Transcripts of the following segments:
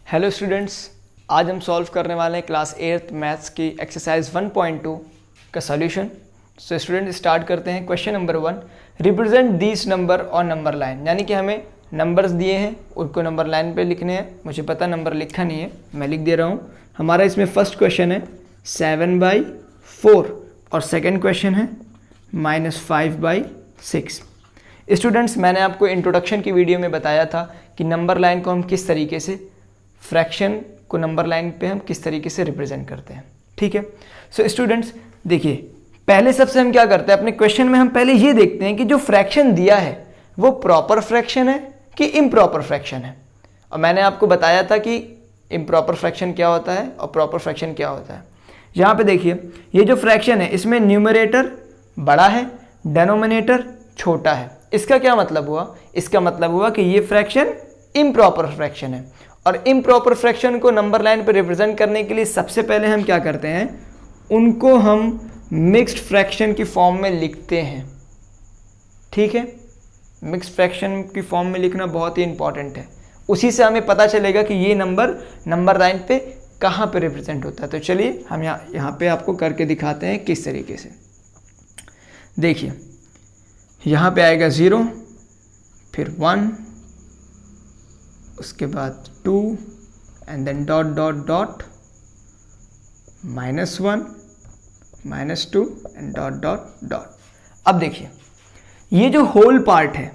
Hello students, आज हम solve करने वाले हैं क्लास 8th मैथ्स की एक्सरसाइज 1.2 का सॉल्यूशन। सो स्टूडेंट स्टार्ट करते हैं। Question number 1, represent this number on number line. यानी कि हमें नंबर्स दिए हैं, उनको नंबर लाइन पे लिखने हैं। मुझे पता नंबर लिखा नहीं है, मैं लिख दे रहा हूँ। हमारा इसमें फर्स्ट क्वेश्चन है 7/4 और सेकेंड क्वेश्चन है -5/6। स्टूडेंट्स, मैंने आपको इंट्रोडक्शन की वीडियो में बताया था कि नंबर लाइन को हम किस तरीके से, फ्रैक्शन को नंबर लाइन पे हम किस तरीके से रिप्रेजेंट करते हैं। ठीक है। सो स्टूडेंट्स देखिए, पहले सबसे हम क्या करते हैं, अपने क्वेश्चन में हम पहले ये देखते हैं कि जो फ्रैक्शन दिया है वो प्रॉपर फ्रैक्शन है कि इम्प्रॉपर फ्रैक्शन है। और मैंने आपको बताया था कि इम्प्रॉपर फ्रैक्शन क्या होता है और प्रॉपर फ्रैक्शन क्या होता है। यहाँ पे देखिए, ये जो फ्रैक्शन है इसमें न्यूमरेटर बड़ा है, डेनोमिनेटर छोटा है। इसका क्या मतलब हुआ? इसका मतलब हुआ कि ये फ्रैक्शन इम्प्रॉपर फ्रैक्शन है। और इम्प्रॉपर फ्रैक्शन को नंबर लाइन पर रिप्रेजेंट करने के लिए सबसे पहले हम क्या करते हैं, उनको हम मिक्स्ड फ्रैक्शन की फॉर्म में लिखते हैं। ठीक है, मिक्स्ड फ्रैक्शन की फॉर्म में लिखना बहुत ही इंपॉर्टेंट है। उसी से हमें पता चलेगा कि ये नंबर लाइन पे कहाँ पे रिप्रेजेंट होता है। तो चलिए हम यहाँ पे आपको करके दिखाते हैं किस तरीके से। देखिए, यहाँ पे आएगा 0, फिर 1, उसके बाद 2 and then dot dot dot, -1, -2 and dot dot dot. अब देखिए, ये जो होल पार्ट है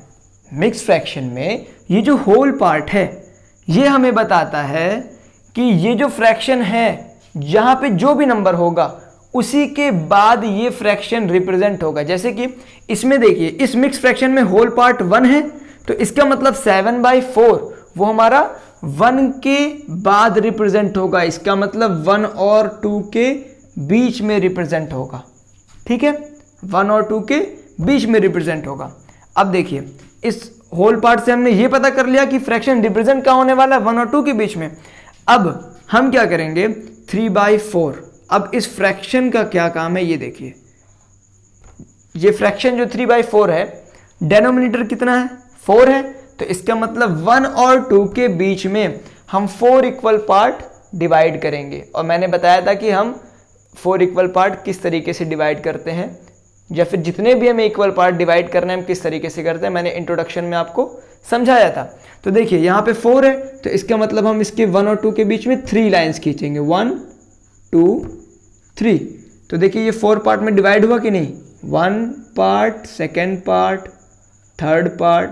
मिक्स फ्रैक्शन में, ये जो होल पार्ट है ये हमें बताता है कि ये जो फ्रैक्शन है यहाँ पे जो भी नंबर होगा उसी के बाद ये फ्रैक्शन रिप्रेजेंट होगा। जैसे कि इसमें देखिए, इस मिक्स फ्रैक्शन में होल पार्ट 1 है, तो इसका मतलब 7/4 वो हमारा 1 के बाद रिप्रेजेंट होगा। इसका मतलब 1 और 2 के बीच में रिप्रेजेंट होगा। ठीक है, 1 और 2 के बीच में रिप्रेजेंट होगा। अब देखिए, इस होल पार्ट से हमने ये पता कर लिया कि फ्रैक्शन रिप्रेजेंट कहाँ होने वाला है, 1 और 2 के बीच में। अब हम क्या करेंगे, 3/4। अब इस फ्रैक्शन का क्या काम है ये देखिए, ये फ्रैक्शन जो 3/4 है, डेनोमिनेटर कितना है, 4 है, तो इसका मतलब 1 और 2 के बीच में हम 4 इक्वल पार्ट डिवाइड करेंगे। और मैंने बताया था कि हम 4 इक्वल पार्ट किस तरीके से डिवाइड करते हैं, या फिर जितने भी हमें इक्वल पार्ट डिवाइड करने हैं हम किस तरीके से करते हैं, मैंने इंट्रोडक्शन में आपको समझाया था। तो देखिए, यहाँ पे 4 है, तो इसका मतलब हम इसके 1 और 2 के बीच में 3 लाइन्स खींचेंगे, 1 2 3। तो देखिए, ये 4 पार्ट में डिवाइड हुआ कि नहीं, 1 part, second part, third part,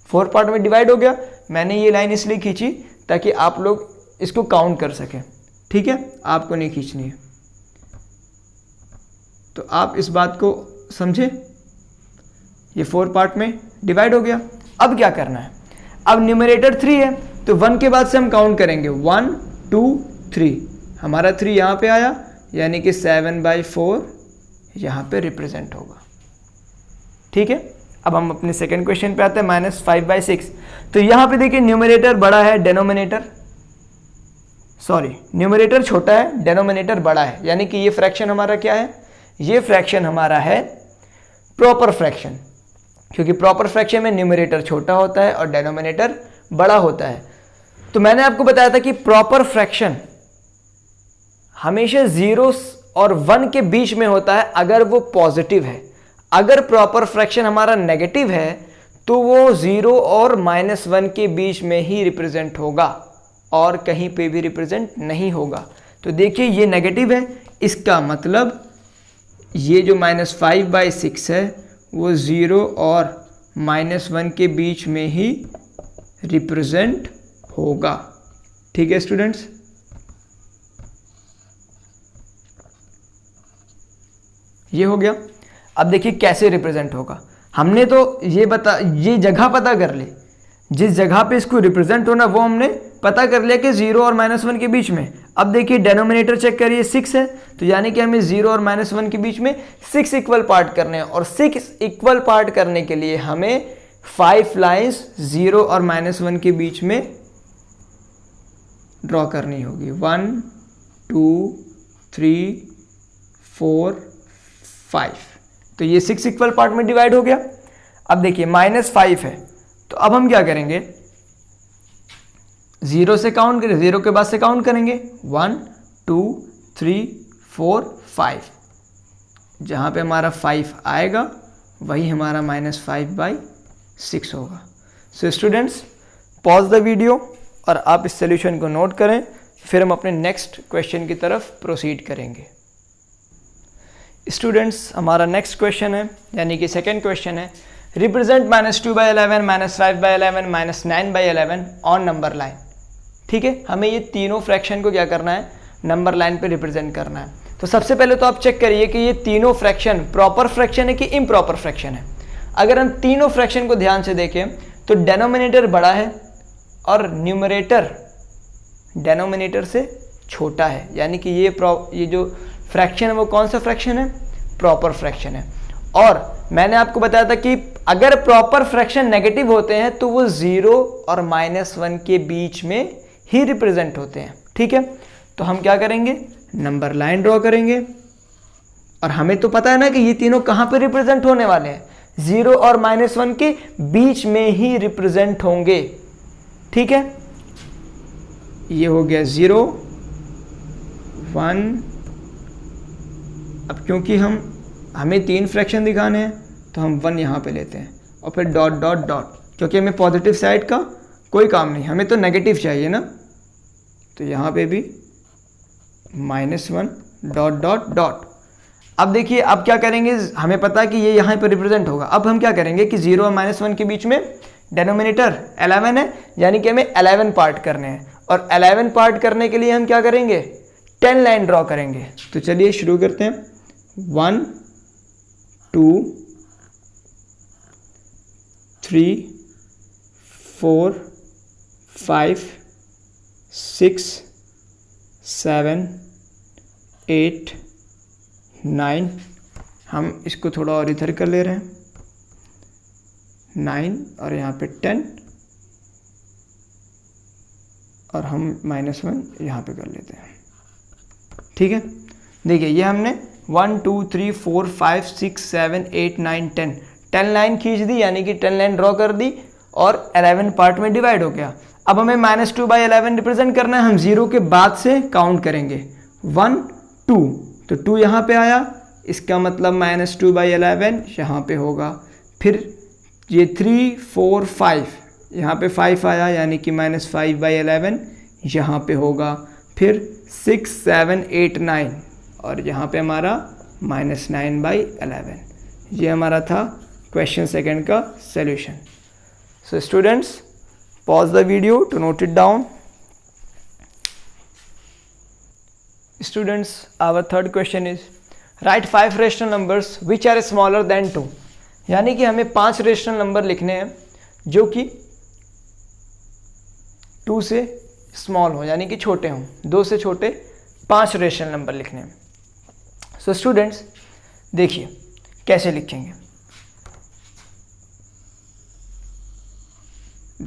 4 part में डिवाइड हो गया। मैंने ये लाइन इसलिए खींची ताकि आप लोग इसको काउंट कर सकें। ठीक है, आपको नहीं खींचनी है, तो आप इस बात को समझे। ये 4 पार्ट में डिवाइड हो गया। अब क्या करना है, अब न्यूमरेटर 3 है, तो 1 के बाद से हम काउंट करेंगे, 1 2 3। हमारा 3 यहाँ पे आया, यानी कि 7/4 यहाँ पे रिप्रेजेंट होगा। ठीक है, अब हम अपने सेकंड क्वेश्चन पे आते हैं, -5/6। तो यहाँ पे देखिए, न्यूमरेटर बड़ा है, न्यूमरेटर छोटा है, डेनोमिनेटर बड़ा है। यानी कि ये फ्रैक्शन हमारा क्या है, ये फ्रैक्शन हमारा है प्रॉपर फ्रैक्शन, क्योंकि प्रॉपर फ्रैक्शन में न्यूमरेटर छोटा होता है और डेनोमिनेटर बड़ा होता है। तो मैंने आपको बताया था कि प्रॉपर फ्रैक्शन हमेशा 0 और 1 के बीच में होता है अगर वो पॉजिटिव है। अगर प्रॉपर फ्रैक्शन हमारा नेगेटिव है तो वो 0 और -1 के बीच में ही रिप्रेजेंट होगा और कहीं पे भी रिप्रेजेंट नहीं होगा। तो देखिए, ये नेगेटिव है, इसका मतलब ये जो -5/6 है वो 0 और -1 के बीच में ही रिप्रेजेंट होगा। ठीक है स्टूडेंट्स, ये हो गया। अब देखिए कैसे रिप्रेजेंट होगा। हमने तो ये जगह पता कर ली, जिस जगह पे इसको रिप्रेजेंट होना वो हमने पता कर लिया कि 0 और -1 के बीच में। अब देखिए, डेनोमिनेटर चेक करिए, 6 है, तो यानी कि हमें 0 और -1 के बीच में 6 इक्वल पार्ट करने हैं। और 6 इक्वल पार्ट करने के लिए हमें 5 लाइन्स 0 और -1 के बीच में ड्रॉ करनी होगी, 1 2 3 4 5। तो ये 6 इक्वल पार्ट में डिवाइड हो गया। अब देखिए, -5 है, तो अब हम क्या करेंगे, 0 से काउंट करें, 0 के बाद से काउंट करेंगे 1 2 3 4 5, जहाँ पे हमारा 5 आएगा वही हमारा -5/6 होगा। सो स्टूडेंट्स पॉज द वीडियो और आप इस सोल्यूशन को नोट करें, फिर हम अपने नेक्स्ट क्वेश्चन की तरफ प्रोसीड करेंगे। स्टूडेंट्स हमारा नेक्स्ट क्वेश्चन है, यानी कि सेकेंड क्वेश्चन है, रिप्रेजेंट -2/11, -5/11, -9/11 ऑन नंबर लाइन। ठीक है, हमें ये तीनों फ्रैक्शन को क्या करना है, नंबर लाइन पे रिप्रेजेंट करना है। तो सबसे पहले तो आप चेक करिए कि ये तीनों फ्रैक्शन प्रॉपर फ्रैक्शन है कि इम्प्रॉपर फ्रैक्शन है। अगर हम तीनों फ्रैक्शन को ध्यान से देखें तो डेनोमिनेटर बड़ा है और न्यूमरेटर डेनोमिनेटर से छोटा है, यानी कि ये जो फ्रैक्शन है वो कौन सा फ्रैक्शन है, प्रॉपर फ्रैक्शन है। और मैंने आपको बताया था कि अगर प्रॉपर फ्रैक्शन नेगेटिव होते हैं तो वो 0 और -1 के बीच में ही रिप्रेजेंट होते हैं। ठीक है, तो हम क्या करेंगे, नंबर लाइन ड्रॉ करेंगे और हमें तो पता है ना कि ये तीनों कहाँ पे रिप्रेजेंट होने वाले हैं, 0 और -1 के बीच में ही रिप्रेजेंट होंगे। ठीक है, ये हो गया 0 1। अब क्योंकि हमें 3 फ्रैक्शन दिखाने हैं तो हम 1 यहाँ पे लेते हैं और फिर डॉट डॉट डॉट, क्योंकि हमें पॉजिटिव साइड का कोई काम नहीं, हमें तो नेगेटिव चाहिए ना, तो यहाँ पे भी -1 डॉट डॉट डॉट। अब देखिए अब क्या करेंगे, हमें पता है कि ये यहाँ पर रिप्रेजेंट होगा। अब हम क्या करेंगे कि 0 और -1 के बीच में डेनोमिनेटर 11 है, यानी कि हमें 11 पार्ट करने हैं और 11 पार्ट करने के लिए हम क्या करेंगे, 10 लाइन ड्रॉ करेंगे। तो चलिए शुरू करते हैं। 1 2 3 4 5 6 7 8 9, हम इसको थोड़ा और इधर कर ले रहे हैं, 9 और यहाँ पे 10 और हम -1 यहाँ पे कर लेते हैं। ठीक है, देखिए ये हमने 1 2 3 4 5 6 7 8 9 10 लाइन खींच दी, यानी कि 10 लाइन ड्रॉ कर दी और 11 पार्ट में डिवाइड हो गया। अब हमें -2/11 रिप्रेजेंट करना है, हम 0 के बाद से काउंट करेंगे 1 2, तो 2 यहाँ पे आया, इसका मतलब -2/11 यहाँ पे होगा। फिर ये 3 4 5, यहाँ पे 5 आया, यानी कि -5/11 यहाँ पे होगा। फिर 6 7 8 9 और यहाँ पे हमारा -9/11। ये हमारा था क्वेश्चन सेकंड का solution. So students pause the video to note it down. Students, our third question is write 5 rational numbers which are smaller than 2। यानी कि हमें 5 रेशनल नंबर लिखने हैं जो कि 2 से स्मॉल हो, यानी कि छोटे हों, 2 से छोटे 5 रेशनल नंबर लिखने हैं। सो स्टूडेंट्स देखिए कैसे लिखेंगे।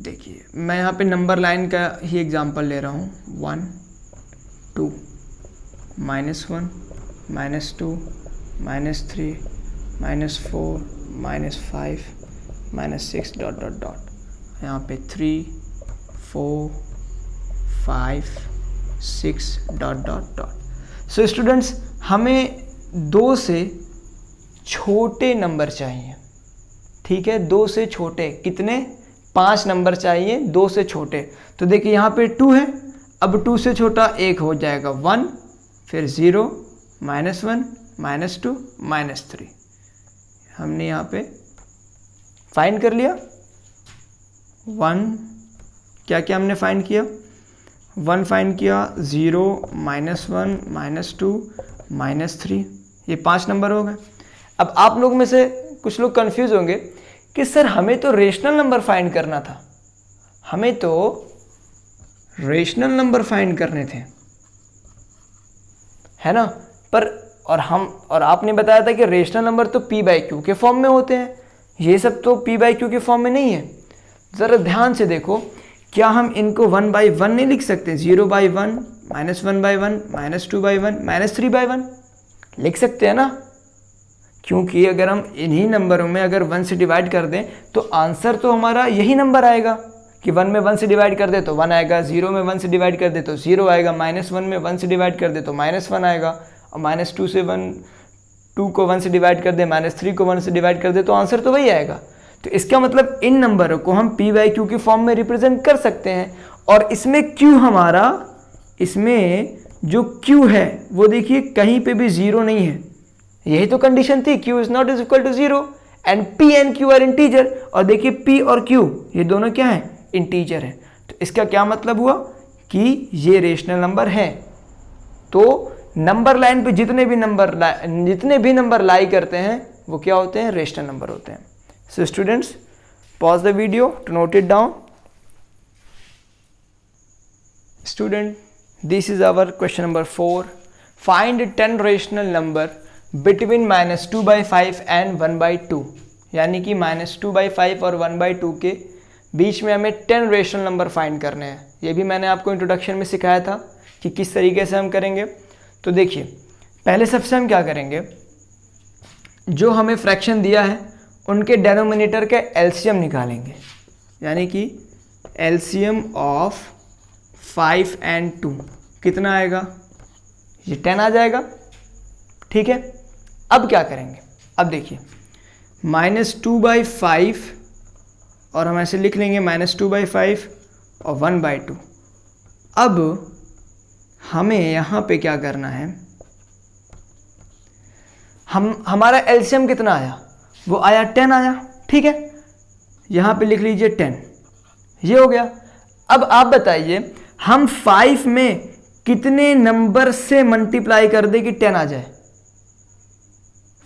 देखिए मैं यहाँ पे नंबर लाइन का ही एग्जांपल ले रहा हूँ, 1 2 -1 -2 -3 -4 -5 -6 डॉट डॉट डॉट, यहाँ पे 3 4 5 6 dot dot dot. So students हमें 2 से छोटे नंबर चाहिए। ठीक है, 2 से छोटे कितने, 5 नंबर चाहिए 2 से छोटे। तो देखिए यहाँ पे 2 है, अब 2 से छोटा एक हो जाएगा 1, फिर 0 -1 -2 -3। हमने यहाँ पे फाइंड कर लिया 1, क्या क्या हमने फाइंड किया, 1 फाइंड किया, 0 -1 -2 -3, ये 5 नंबर हो गए। अब आप लोग में से कुछ लोग कंफ्यूज होंगे कि सर हमें तो रेशनल नंबर फाइंड करना था, हमें तो रेशनल नंबर फाइंड करने थे, है ना। पर और आपने बताया था कि रेशनल नंबर तो p/q के फॉर्म में होते हैं, ये सब तो p/q के फॉर्म में नहीं है। ज़रा ध्यान से देखो, क्या हम इनको 1/1 नहीं लिख सकते, 0/1 -1/1 -2/1 -3/1 लिख सकते हैं ना, क्योंकि अगर हम इन्हीं नंबरों में अगर 1 से डिवाइड कर दें तो आंसर तो हमारा यही नंबर आएगा, कि 1 में 1 से डिवाइड कर दे तो 1 आएगा, 0 में 1 से डिवाइड कर दे तो 0 आएगा, -1 में 1 से डिवाइड कर दे तो -1 आएगा, और -2 से 2 को 1 से डिवाइड कर दे, -3 को 1 से डिवाइड कर दे तो आंसर तो वही आएगा। तो इसका मतलब इन नंबरों को हम p/q की फॉर्म में रिप्रेजेंट कर सकते हैं। और इसमें q हमारा, इसमें जो q है वो देखिए कहीं पे भी 0 नहीं है, यही तो कंडीशन थी, q is not is equal to 0 and p and q are integer. और देखिए p और q ये दोनों क्या है, इंटीजर है। तो इसका क्या मतलब हुआ कि ये रेशनल नंबर है। तो नंबर लाइन पे जितने भी नंबर लाई करते हैं वो क्या होते हैं, रेशनल नंबर होते हैं। So students, pause the video to note it down. Student, this is our question number 4। Find 10 rational number between -2/5 and 1/2। यानी कि -2/5 और 1/2 के बीच में हमें 10 रेशनल नंबर फाइंड करने हैं। ये भी मैंने आपको इंट्रोडक्शन में सिखाया था कि किस तरीके से हम करेंगे। तो देखिए, पहले सबसे हम क्या करेंगे, जो हमें फ्रैक्शन दिया है उनके डेनोमिनेटर के एलसीएम निकालेंगे। यानी कि एलसीएम ऑफ 5 एंड 2 कितना आएगा, ये 10 आ जाएगा। ठीक है, अब क्या करेंगे, अब देखिए -2/5 और हम ऐसे लिख लेंगे -2/5 और 1/2। अब हमें यहाँ पे क्या करना है, हमारा एलसीएम कितना आया, वो आया 10 आया। ठीक है, यहाँ पे लिख लीजिए 10, ये हो गया। अब आप बताइए हम 5 में कितने नंबर से मल्टीप्लाई कर दे कि 10 आ जाए।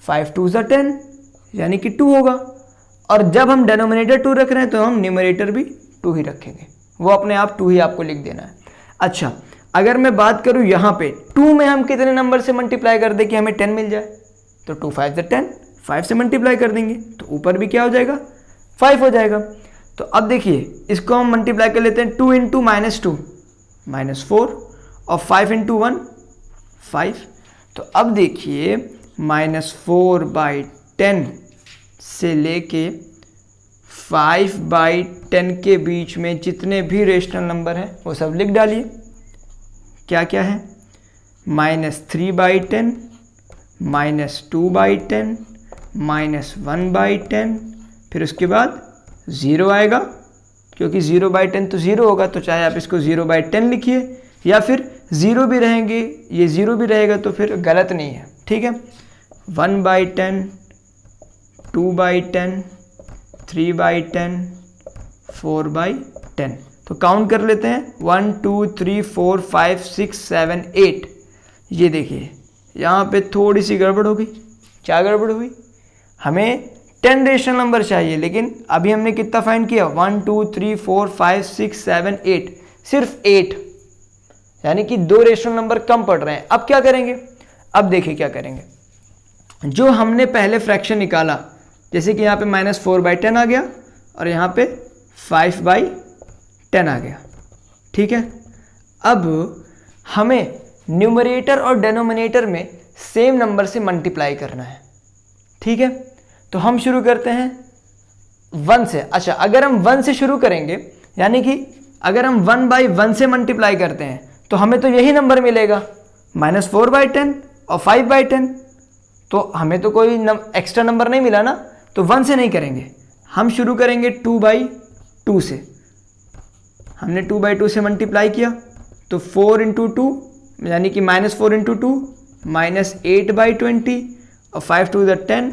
5 2 = 10 यानी कि 2 होगा। और जब हम डेनोमिनेटर 2 रख रहे हैं तो हम न्यूमरेटर भी 2 ही रखेंगे, वो अपने आप 2 ही आपको लिख देना है। अच्छा, अगर मैं बात करूं यहाँ पे 2 में हम कितने नंबर से मल्टीप्लाई कर दे कि हमें 10 मिल जाए, तो 2 5 = 10, 5 से मल्टीप्लाई कर देंगे तो ऊपर भी क्या हो जाएगा, 5 हो जाएगा। तो अब देखिए इसको हम मल्टीप्लाई कर लेते हैं, 2 × -2 -4 और 5 × 1 5। तो अब देखिए -4/10 से लेके 5/10 के बीच में जितने भी रेशनल नंबर हैं वो सब लिख डालिए। क्या क्या है, -3/10, -2/10, -1/10, फिर उसके बाद 0 आएगा, क्योंकि 0/10 तो 0 होगा, तो चाहे आप इसको 0/10 लिखिए या फिर 0 भी रहेंगे, ये 0 भी रहेगा तो फिर गलत नहीं है। ठीक है, 1/10, 2/10, 3/10, 4/10। तो काउंट कर लेते हैं, 1 2 3 4 5 6 7 8। ये देखिए यहाँ पे थोड़ी सी गड़बड़ हो गई। क्या गड़बड़ हुई, हमें 10 रेशनल नंबर चाहिए लेकिन अभी हमने कितना फाइंड किया, 1 2 3 4 5 6 7 8, सिर्फ 8, यानी कि 2 रेशनल नंबर कम पड़ रहे हैं। अब क्या करेंगे, अब देखिए क्या करेंगे, जो हमने पहले फ्रैक्शन निकाला, जैसे कि यहाँ पे -4/10 आ गया और यहाँ पे 5/10 आ गया। ठीक है, अब हमें न्यूमरेटर और डेनोमिनेटर में सेम नंबर से मल्टीप्लाई करना है। ठीक है, तो हम शुरू करते हैं 1 से। अच्छा, अगर हम 1 से शुरू करेंगे, यानी कि अगर हम 1/1 से मल्टीप्लाई करते हैं तो हमें तो यही नंबर मिलेगा, -4/10 और 5/10। तो हमें तो कोई एक्स्ट्रा नंबर नहीं मिला ना, तो 1 से नहीं करेंगे, हम शुरू करेंगे 2/2 से। हमने 2/2 से मल्टीप्लाई किया तो 4 × 2 यानी कि -4 × 2 -8/20 और 5 2 = 10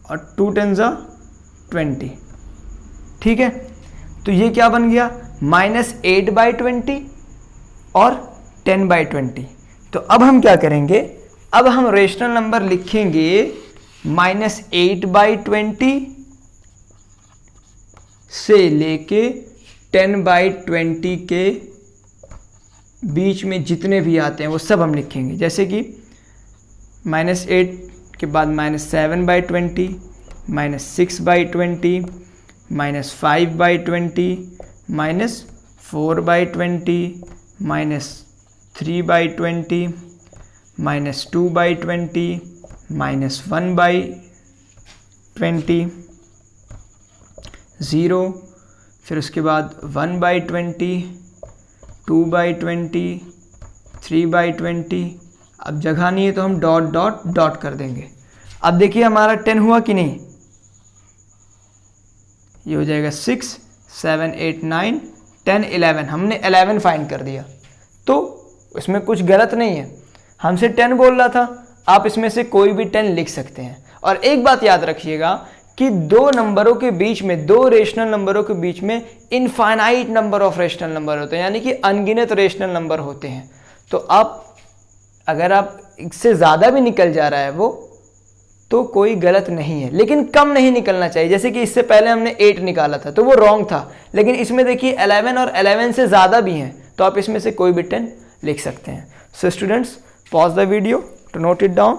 और 2 10 = 20। ठीक है, तो ये क्या बन गया, -8/20 और 10/20। तो अब हम क्या करेंगे, अब हम रेशनल नंबर लिखेंगे -8/20 से लेके 10/20 के बीच में जितने भी आते हैं वो सब हम लिखेंगे। जैसे कि -8 के बाद -7/20, -6/20, -5/20, -4/20, -3/20, -2/20, -1/20, 0, फिर उसके बाद 1/20, 2/20, 3/20। अब जगह नहीं है तो हम डॉट डॉट डॉट कर देंगे। अब देखिए हमारा 10 हुआ कि नहीं, ये हो जाएगा 6, 7, 8, 9, 10, 11। हमने 11 फाइंड कर दिया, तो इसमें कुछ गलत नहीं है। हमसे 10 बोल रहा था, आप इसमें से कोई भी 10 लिख सकते हैं। और एक बात याद रखिएगा कि दो नंबरों के बीच में, दो रेशनल नंबरों के बीच में infinite number of rational number होते हैं, यानी कि अनगिनत रेशनल नंबर होते हैं। तो आप अगर आप इससे ज़्यादा भी निकल जा रहा है वो, तो कोई गलत नहीं है, लेकिन कम नहीं निकलना चाहिए। जैसे कि इससे पहले हमने 8 निकाला था तो वो रॉन्ग था, लेकिन इसमें देखिए 11 और 11 से ज़्यादा भी हैं, तो आप इसमें से कोई भी 10 लिख सकते हैं। So students, pause the video to note it down.